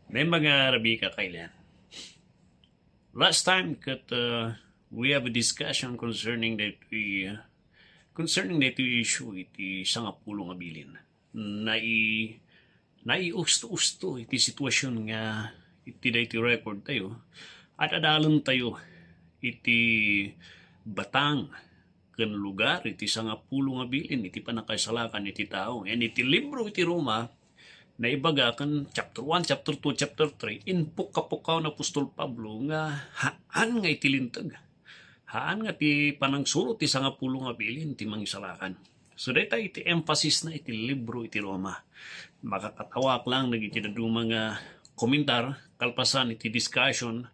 May mga rabi ka kailan. Last time we have a discussion concerning that issue iti sangapulong abilin. Naiusto-usto iti sitwasyon nga iti da iti record tayo at adalan tayo iti batang ken lugar iti sangapulong abilin iti panakaisalakan iti tao. And iti libro iti Roma na ibaga kan chapter 1, chapter 2, chapter 3, inpuk-kapukaw na Apostol Pablo nga haan nga itilintag. Haan nga ti panangsuro ti sangapulong abilin ti mangisalakan. So data iti emphasis na iti libro iti Roma. Makakatawak lang nagiti mga komentar kalpasan iti discussion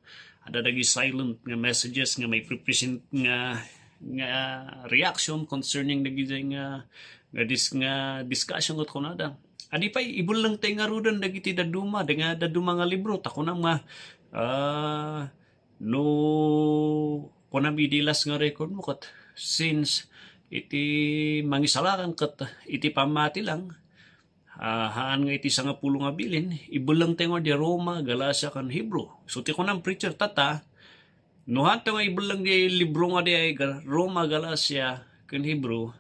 ada dagi silent nga messages nga may present nga reaction concerning dagi nga discussion ket kunada. Adi pa ibul lang tayo nga rudan dagiti daduma nga libro tako nang no kunam idilas nga record mo kat since iti mangisalakan kat iti pamati lang haan nga iti sangapulong nga bilin ibul lang tayo nga di Roma, Galacia kan Hebro. So ti kunam preacher tata no hanto nga ibul lang di libro nga di ay Roma, Galacia kan Hebro.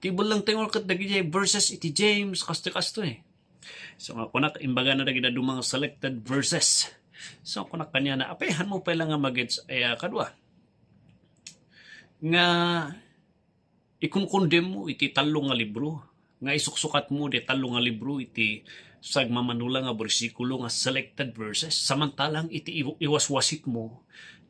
Tibol lang tayo kat dagi verses iti James kasto eh. So nga kunak imbaga na dagi dumang selected verses. So kunak kanya na apehan mo pa lang nga magets ay kadwa. Nga ikon-condemn mo iti talong nga libro. Nga isuksukat mo di talong nga libro iti sagmamanula nga bersikulo nga selected verses. Samantalang iti iwaswasit mo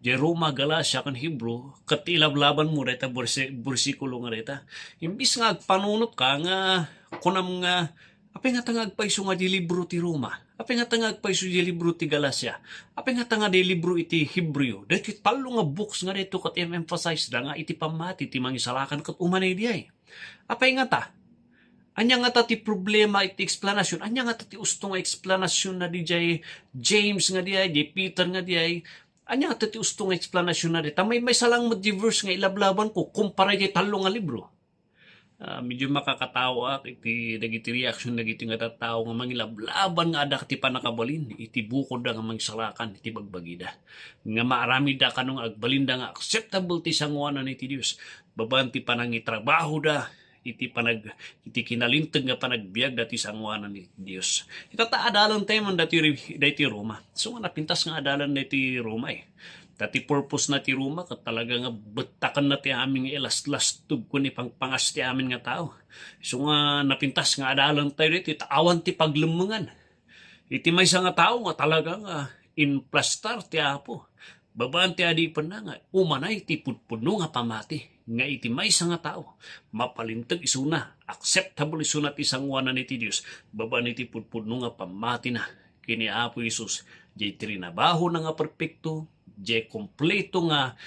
di Roma, Galacia, kan Hebro, kat ilablaban mo reta bersikulo nga reta. Imbis nga agpanunot ka nga kunam nga apay nga tangag paiso nga di libro ti Roma. Apay nga tangag paiso di libro ti Galacia. Apay nga tangag di libro iti Hebreo. Dahil talo nga books nga dito kat emphasize da nga iti pamati ti mangisalakan kat umanay di ay. Apay nga ta? Anya nga ta ti problema iti explanation. Anya nga ta ti usto nga explanation na di jay James nga di ay, di Peter nga di ay. Anya nga ti usto nga explanation na di. Tamay may salang verse nga ilablaban ko kumpara di talo nga libro. Medyo makakatawa iti dagiti reaction dagiti nga tattao nga mangilablaban nga ada ti panakabalin iti bukod da nga mangsalakan iti bagbagida nga maarami da kanong agbalinda nga acceptable ti sanguanan iti Dios baban ti panangitrabaho da iti kinalintag nga panagbiag dati sanguanan iti Dios itata adalan tayo man dati Roma so nga napintas nga adalan dati Roma eh. Dati purpose na ti Roma kat talaga nga betakan na ti aming ilas-lastug ko ni pangpangas ti amin nga tao. So nga napintas nga adalan tayo dito, taawan ti paglumungan. Iti may nga tao nga talaga nga inplastar ti apo. Babaan ti adipan na nga, umanay ti pudpuno nga pamati. Nga iti may nga tao, mapalintag isuna, acceptable isuna ti sangwanan iti Diyos. Babaan iti pudpuno nga pamati na, kini Apo Isus, jay trinabaho na nga perpekto, jay kompleto nga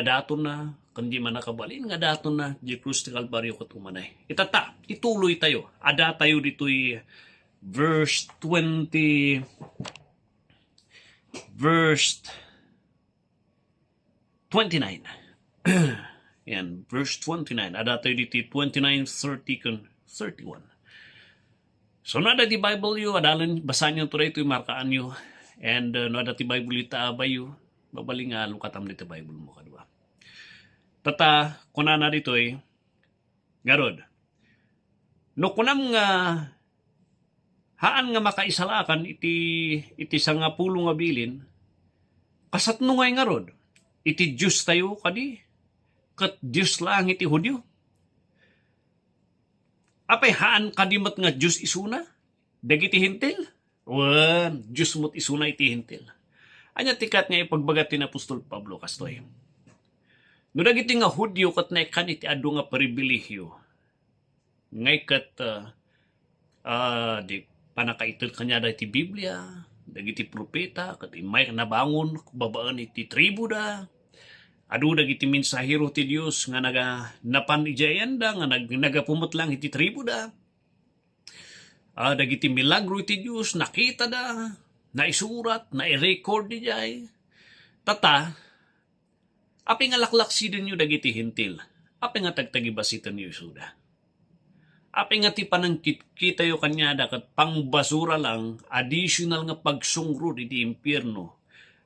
dato na kundi man nakabalin nga dato na jay krus ti Kalbaryo ket umanay. Itata ituloy tayo. Ada tayo ditoy verse 29. Yan, verse 29. Ada tayo dito 29, 30, 31. So nada di Bible yu, adalan basahan nyo ito markaan nyo. And nada ti Bible ita abayo, babaling nga lukatam dito Bible mo kadwa. Tata, kunana dito garod. No kunam nga haan nga makaisalakan iti sangapulo nga bilin, kasatno nga garod. Iti Diyos tayo kadi, kat Diyos lang iti Hudyo. Apay haan kadimat nga Diyos isuna? Dagiti hintil? Wan, Diyos mo't isuna iti hintil. Anya tikat nga ipagbagat ni Apostol Pablo kastoy. No dagiti nga Hudyo kat naikan iti adu nga pribilehyo. Ngay kat di panakaitel kanya da iti Biblia, dagiti propeta, kat imay nabangon babaan iti tribu da. Adu dagiti mensahero ti Dios nga napan-ijayan da nga nagapumot lang iti tribu da. Dagiti milagro iti Dios nakita da, naisurat, nai-record di jay. Tata, api nga laklaksidan nyo dagiti hintil, api nga tagtagibasitan nyo isuda. Api nga ti panangkit yo kanya kat pangbasura lang, additional nga pagsungrod iti impyerno,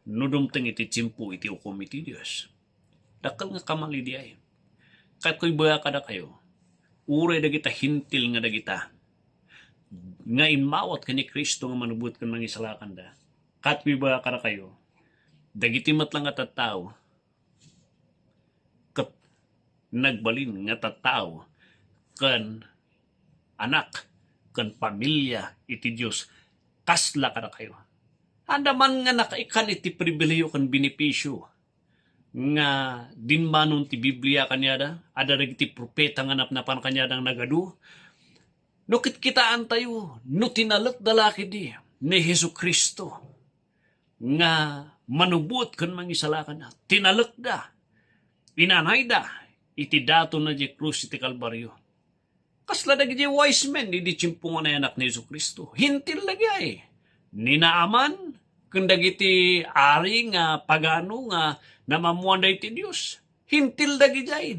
nudumteng iti tsimpo iti ukom iti Diyos. Dakal nga kamali di ay. Kat ko'y baya kada kayo, uray dagita hintil nga dagita, nga inmawat ka ni Kristo nga manubot kan mangisalakan da. Kat ko'y baya kada kayo, dagiti matlang nga tattao, kat nagbalin nga tattao, kan anak, kan pamilya, iti Diyos, kasla ka na kayo. Andaman nga nakaikan iti pribileyo kan benepisyo, nga dinmanon ti Biblia kanyada, ada iti propeta nga napnapan kanyadang nagadu, no kitkitaan tayo, no tinalak dalaki di, ni Hesu Kristo, nga manubot kan mangisalakan na, tinalak da, inanay da, iti dato na di krus iti Kalbaryo. Kasla dagiti wise men, di tsimpungan na anak ni Jesu Kristo. Hintil lagi ay. Ninaaman, kung dagiti ari nga pagano nga namamuan da iti Diyos. Hintil dagi jay.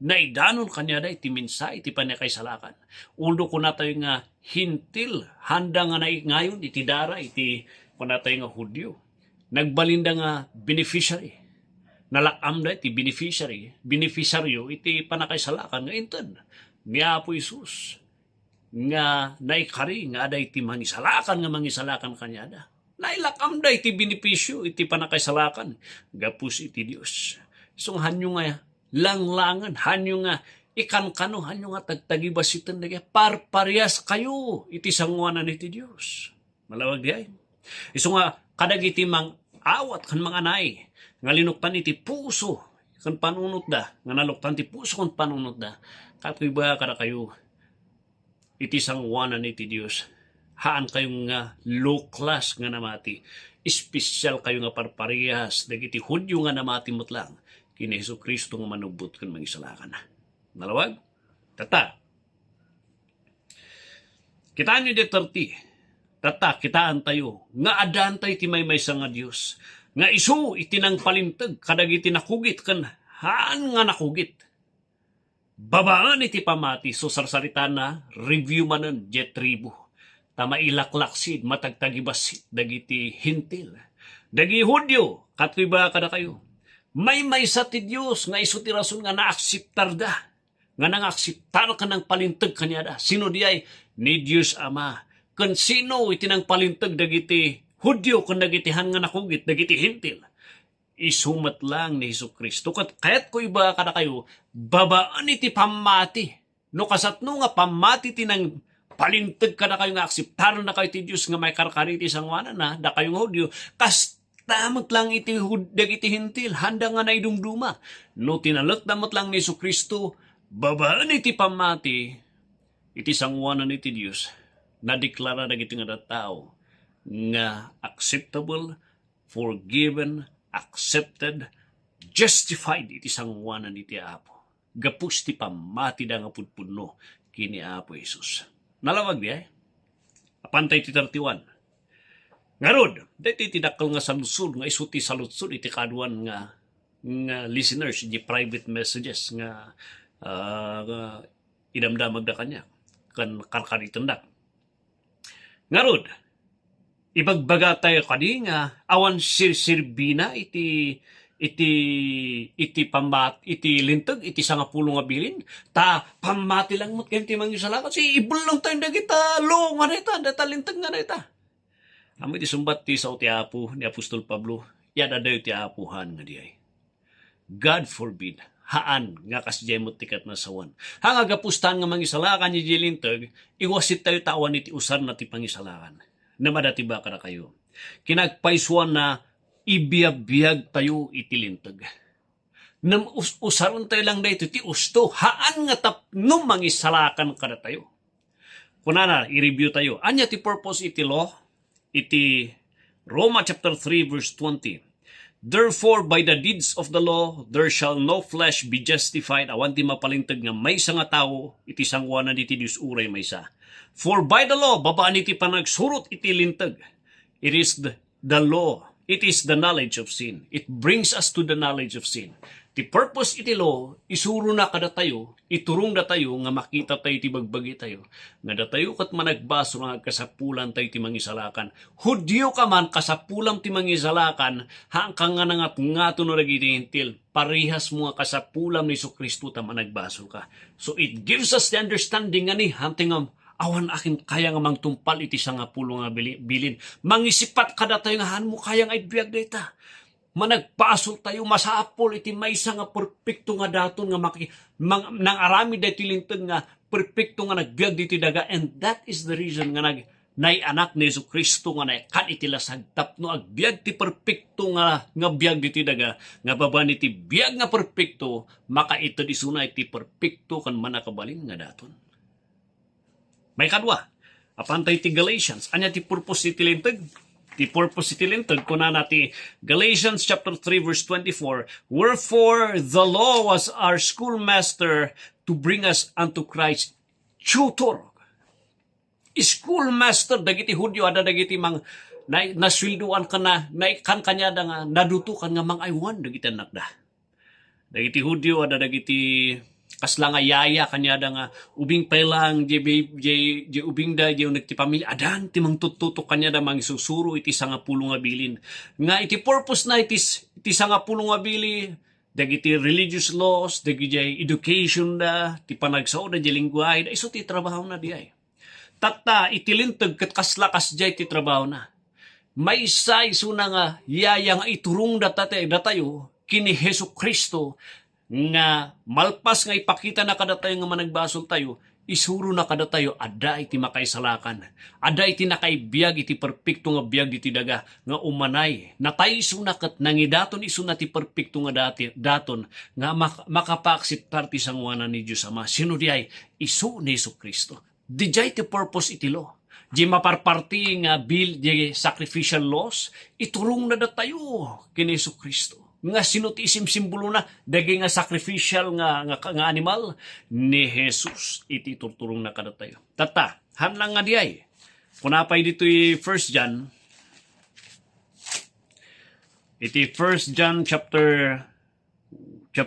Naidanon kanya da iti minsa, iti panakay salakan. Undo ko na tayo nga hintil. Handa nga ngayon, iti dara, iti ko na tayo nga Hudyo. Nagbalinda nga beneficiary. Nalakam da iti beneficiaryo, iti panakay salakan nga intan. Ni Apo Isus nga naikari nga ada iti mangisalakan kanya da. Nailakam da iti benepisyo iti panakaisalakan gapus iti Dios. So hanyo nga langlangan, hanyo nga ikankano, hanyo nga tagtagibas iten dagay parparyas kayo iti sanguanan iti Dios. Malawag di ay. So nga kadag iti mang awat kan mga anay nga linuktan iti puso kan panunot da, nga naluktan ti puso kan panunot da. Kapoy ba kada kayo, iti sangwanan iti Diyos, haan kayong nga low class nga namati, espesyal kayo nga parparehas, dagiti Hudyo nga namati mutlang, kini Hesu Kristo nga manubot kan mangisalakan na. Nalawag? Tata. Kitaan nyo di 30. Tata, kitaan tayo, nga adan tayo iti may nga Diyos, nga isu iti nang palintag, kadag iti nakugit kan, haan nga nakugit. Babaan iti pamati, so sarsarita na, review manan, jet tribu. Tama ilaklaksid, matagtagibasit, dagiti hintil. Dagi Hudyo, katoy ba kada kayo? May sa ti Diyos, nga iso ti rason nga naaksiptar da. Nga nang-aksiptar ka ng palintag kanya da. Sino di ay? Ni Diyos Ama. Kan sino iti nang palintag, dagiti Hudyo, kan dagitihan nga nakugit, dagiti hintil. Isumat lang ni Hesu Kristo. Kaya't ko iba kada kayo, babaan iti pamati. No kasatno nga pamati tinang palintag kada kayo nga aksiptaran na kayo ti Diyos nga may karkariti sangwanan na, da kayong Hudyo, kastamot lang iti hudag iti hintil, handa nga na idumduma. No tinalak damot lang ni Hesu Kristo, babaan iti pamati, iti sangwanan iti Diyos, na deklara na iti nga tao, nga acceptable, forgiven, accepted, justified iti sangwanan iti Apo. Gapus ti pamati da nga pudpudno kini Apo Jesus. Nalawag di ay? Apantay ti 31. Ngarod, dati tinakal nga saludsud, nga isuti saludsud iti kaduan nga listeners, iti private messages nga idamdamag da kanya, kan karkaritandak. Ngarod, ibagbaga tayo kadi nga awan sirbina iti lintag iti sangapulong nga bilin ta pamati lang mo't kenti mangisalakan si ibul lang tayo dagita lo nga neta data lintag nga neta amo iti sumbat ti sao ti Apo ni Apostol Pablo yada dayo ti apuhan nga diay God forbid haan nga kasjay mo tikat na sawan hanga gapustan nga mangisalakan ni lintag iwasit tayo tawan iti usar na ti pangisalakan na madati ba kada kayo. Kinagpaisuan na ibiyag-biyag tayo itilintag. Nam usaron tayo lang dito ti usto, haan nga tapno mangisalakan kada tayo. Kunana, i-review tayo. Anya ti purpose iti law? Iti Roma chapter 3 verse 20. Therefore, by the deeds of the law, there shall no flesh be justified. Awan ti mapalintag nga may nga tao, iti sangwanan iti Diyos uray may sa. For by the law, babaan iti panagsurot iti lintag. It is the law. It is the knowledge of sin. It brings us to the knowledge of sin. Ti purpose iti law, isuro na kada tayo, iturong da tayo, nga makita tayo ti bagbagi tayo, nga da tayo kat managbaso nga kasapulan tayo ti mangisalakan. Hudyo ka man, kasapulam ti mangisalakan, hangkang nga nangat ngato no nagiti hintil, parihas mo nga kasapulam ni Kristo ta managbaso ka. So it gives us the understanding nga ni, hanting awan akin kaya nga mangtumpal iti sa nga pulo nga bilin. Mangisipat kada tayo nga han mo kaya nga ibiyag data. Managpasol tayo masapol iti maysa nga perpekto nga daton nga nang arami dati lintag nga perpekto nga nagbiag diti daga, and that is the reason nga naianak ni Kristo nga kan iti lasag tapno agbiag ti perpekto nga biag diti daga nga baban iti biag nga perpekto makaitod isuna iti perpekto kan manakabalin nga daton. May kadwa apantay ti Galatians anya ti purpose iti lintag. Ti purpose iti lintag kuna nati Galatians chapter 3 verse 24, wherefore the law was our schoolmaster to bring us unto Christ tutor. Schoolmaster dagiti Hudyo ada dagiti mang naswilduan ka na naikan kanya da nga nadutukan nga mang aywan dagiti anak da. Dagiti Hudyo ada dagiti kasla nga yaya kanya da nga ubing pelang je ubing da je nagti pamilya adan ti mangtututok kanya da mang susuro iti sanga pulo nga bilin nga iti purpose na iti sanga pulo nga bili dagiti religious laws dagiti education da ti panagsao da je lingwahe da iso ti trabaho na diay tata iti lintag ket kaslakas jay ti trabaho na may isa iso na nga yaya nga iturong datayo kini Hesus Kristo nga malpas nga ipakita na kada tayo nga managbasol tayo, isuro na kada tayo, ada iti makaisalakan. Ada iti nakaibiyag iti perpekto nga biyag iti daga nga umanay. Natay iso na kat nangidaton iso na ti perpekto nga daton nga makapaaksiptar ti sangwanan ni Diyos Ama. Sino diay? Iso ni Jesu Kristo. Dijay ti purpose iti law. Di maparparti nga bill di sacrificial laws, iturong na datayo kini Jesu Kristo. Nga sinuti simbolo na dagi nga sacrificial nga animal ni Jesus iti turturong na kada tayo. Tata, hanlang nga diay. Kunapay dito i 1 John. Iti 1 John chapter 2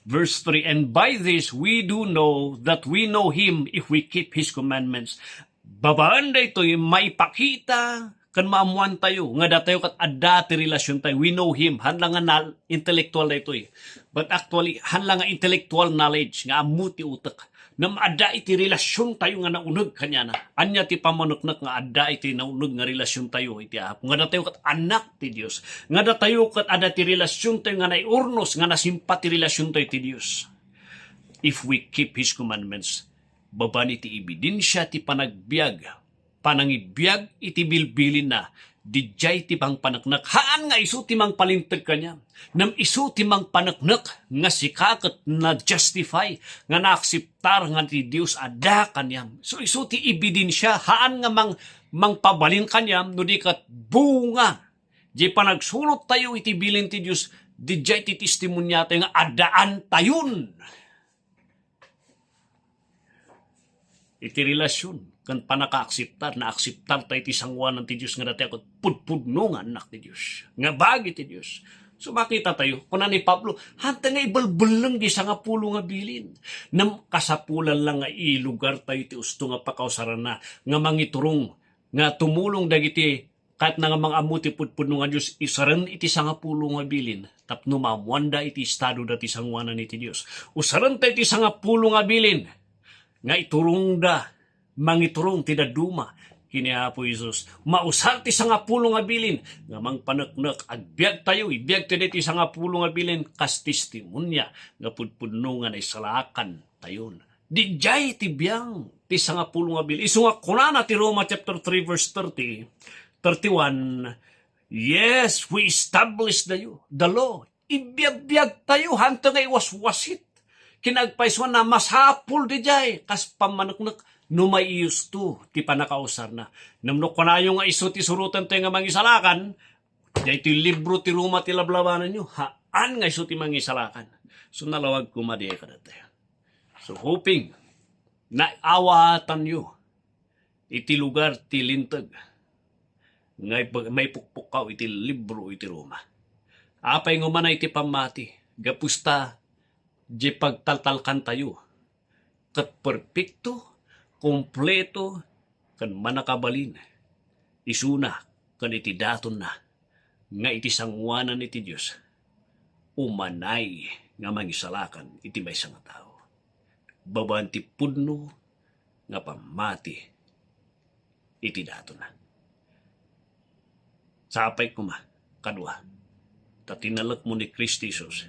verse 3, and by this we do know that we know him if we keep his commandments. Babaan da ito maipakita kan maamuan tayo, nga datayo kat adda ti relasyon tayo. We know him. Hanlang nga intellectual na ito But actually, hanlang nga intellectual knowledge, nga amu ti utak. Na adda iti relasyon tayo nga naunag kanya na. Anya ti pamanuknak nga adda iti naunag nga relasyon tayo. Iti ahap. Nga datayo kat anak ti Diyos. Nga datayo kat adda ti relasyon tayo nga naiurnos, nga nasimpa ti relasyon tayo ti Diyos. If we keep his commandments, baban iti ebidensya ti panagbiag, panangibiyag iti bilbilin na, dijay ti pang panaknak. Haan nga iso ti mang palintag kanya. Nam iso ti mang panaknak nga sikakat na justify, nga naaksiptar nga ti Diyos ada kanyam. So iso ti ebidensya, haan nga mang pabalin kanyam, no di kat bunga. Di panagsulot tayo iti bilin ti Diyos, dijay ti testimonya tayo nga adaan tayon. Iti relasyon kan panakaaksiptar, naaksiptar tayo ti sangwanan ti Diyos nga dati ako pudpudno nga anak ti Diyos. Nga bagi ti Diyos. So makita tayo, kuna ni Pablo, hanta nga ibalbal lang di sa nga pulo nga bilin. Nam kasapulan lang nga ilugar tayo ti usto nga pakausaran na, nga mangiturong, nga tumulong dagiti, kahit na nga mga amuti pudpudno nga Diyos, isaran iti sa nga pulo nga bilin, tapno mamwanda iti estado dati sangwanan iti Diyos. Usaran tayo iti sa nga pulo nga bilin, nga iturong da, mangiturong ti daduma kini Apo Jesus. Mausar ti sanga pulo nga bilin nga mangpaneknek agbiag tayo ibiyag ti sanga pulo nga bilin kas testimonya nga pudpudno nga naisalakan tayon. Dijay ti biyang ti sanga pulo nga bilin. Isu nga kunana ti Roma chapter 3 verse 31. Yes, we established the law. Ibiyag-biyag tayo hantang nga iwaswasit. Kinagpaiswan na masapul dijay kas pamaneknek no may iusto, ti panakausar na. Namnok ko na yung iso ti surutan tayo nga mangisalakan, di ito libro ti Roma ti lablabanan nyo, haan nga iso ti mangisalakan. So nalawag ko madiya ka na tayo. So hoping, na awatan nyo, iti lugar ti lintag, may pukpukaw iti libro iti Roma. Apay ngumanay iti pamati, gapusta, di pagtaltalkan tayo. Kat perpekto, kompleto, kan manakabalin. Isuna, kan iti daton na, nga iti sangwanan iti Diyos. Umanay nga mangisalakan iti maysa nga tao. Babaan ti pudno nga pamati iti daton na. Sapay kuma, kadwa, tatinalak mo ni Kristi Jesus,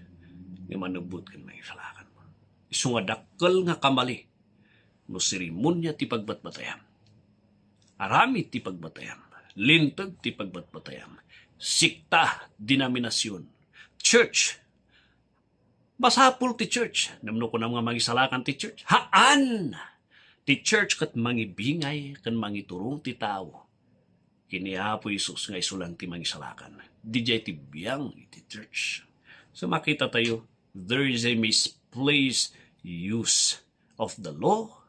nga manubot kan mangisalakan mo. Isu nga dakkel nga kamali, no serimonya ti pagbatbatayam. Aramid ti pagbatayam, lintag ti pagbatbatayam, sikta, denominasyon, church. Basapul ti church. Namno ko na mga mangisalakan ti church. Haan! Ti church kat mangibingay, kan mangiturong ti tao. Kiniapo Isus nga isulang ti mangisalakan. Dijay ti biyang iti church. So makita tayo, there is a misplaced use of the law.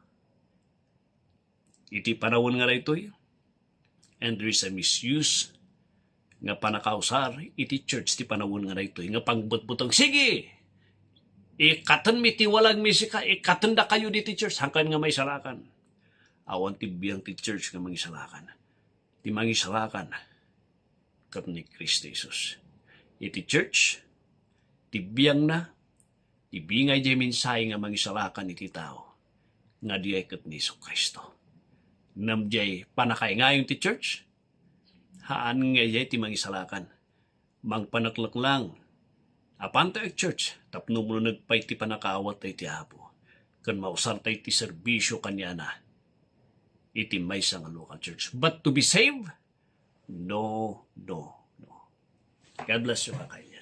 Iti panawon nga ito'y. And there is a misuse nga panakausar iti church ti panawon nga ito'y. Nga pangbutbutang, sige! Ikatan mi ti walang misika, ikatan da kayo di ti church, hangkan nga may salakan. Awan ti biyang ti church nga mangisalakan. Ti mangisalakan kat ni Kristo Jesus. Iti church, ti biyang na, ti bingay di minsay nga mangisalakan iti tao, nga di ay kat ni Kristo. Namjay panakay ngayon ti church, haan nga jay ti mangisalakan. Mangpanaklak lang, apanta ang church, tapno mo nagpay ti panakawat ay ti hapo. Kan mausar tayo ti serbisyo kanya na, iti may sa local church. But to be saved? No, no, no. God bless you, kakay.